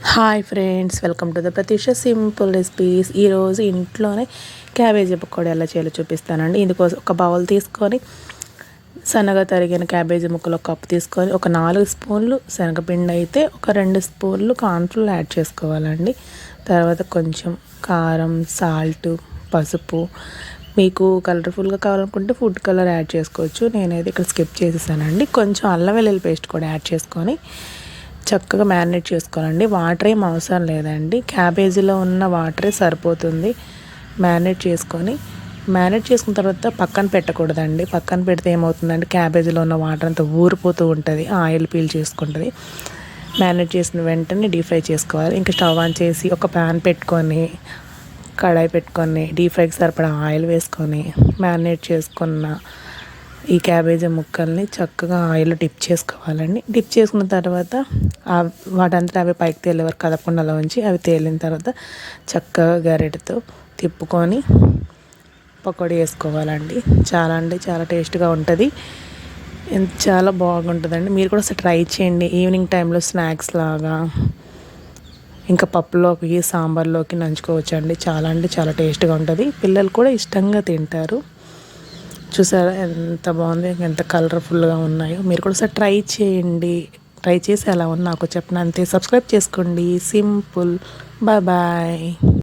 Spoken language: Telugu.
Hi friends, welcome to the Prateesha simple recipes. ఈరోజు ఇంట్లోనే క్యాబేజీ పకోడీ ఎలా చేయాలో చూపిస్తానండి. ఇందుకోసం ఒక బౌల్ తీసుకొని సన్నగా తరిగిన క్యాబేజీ ముక్కలు ఒక కప్పు తీసుకొని ఒక 4 స్పూన్లు శనగపిండి అయితే ఒక 2 స్పూన్లు కార్న్ఫ్లోర్ యాడ్ చేసుకోవాలండి. తర్వాత కొంచెం కారం, సాల్ట్, పసుపు, మీకు కలర్ఫుల్గా కావాలనుకుంటే ఫుడ్ కలర్ యాడ్ చేసుకోవచ్చు. నేనైతే ఇక్కడ స్కిప్ చేసేసానండి. కొంచెం అల్లం వెల్లుల్లి పేస్ట్ కూడా యాడ్ చేసుకొని చక్కగా మ్యారినేట్ చేసుకోవాలండి. వాటర్ ఏం అవసరం లేదండి, క్యాబేజీలో ఉన్న వాటరే సరిపోతుంది. మ్యారినేట్ చేసుకున్న తర్వాత పక్కన పెట్టకూడదండి. పక్కన పెడితే ఏమవుతుందంటే క్యాబేజీలో ఉన్న వాటర్ అంతా ఊరిపోతూ ఉంటుంది, ఆయిల్ పీల్ చేసుకుంటుంది. మ్యారినేట్ చేసిన వెంటనే డీప్ ఫ్రై చేసుకోవాలి. ఇంకా స్టవ్ ఆన్ చేసి ఒక ప్యాన్ పెట్టుకొని కడాయి పెట్టుకొని డీప్ ఫ్రైకి సరిపడా ఆయిల్ వేసుకొని మ్యారినేట్ చేసుకున్న ఈ క్యాబేజీ ముక్కల్ని చక్కగా ఆయిల్లో డిప్ చేసుకోవాలండి. డిప్ చేసుకున్న తర్వాత వాటంతా అవి పైకి తేలే వరకు కదపకుండా అలా ఉంచి అవి తేలిన తర్వాత చక్కగా గరిటెతో తిప్పుకొని పకోడీ వేసుకోవాలండి. చాలా అంటే చాలా టేస్ట్గా ఉంటుంది, చాలా బాగుంటుందండి. మీరు కూడా ట్రై చేయండి. ఈవినింగ్ టైంలో స్నాక్స్ లాగా ఇంకా పప్పులోకి, సాంబార్లోకి నంచుకోవచ్చు అండి. చాలా అంటే చాలా టేస్ట్గా ఉంటుంది. పిల్లలు కూడా ఇష్టంగా తింటారు. చూసారా ఎంత బాగుంది, ఎంత కలర్ఫుల్గా ఉన్నాయో. మీరు కూడా ట్రై చేయండి. ట్రై చేసి ఎలా ఉన్నా నాకు చెప్పండి. అంతే. సబ్స్క్రైబ్ చేసుకోండి. సింపుల్. Bye bye.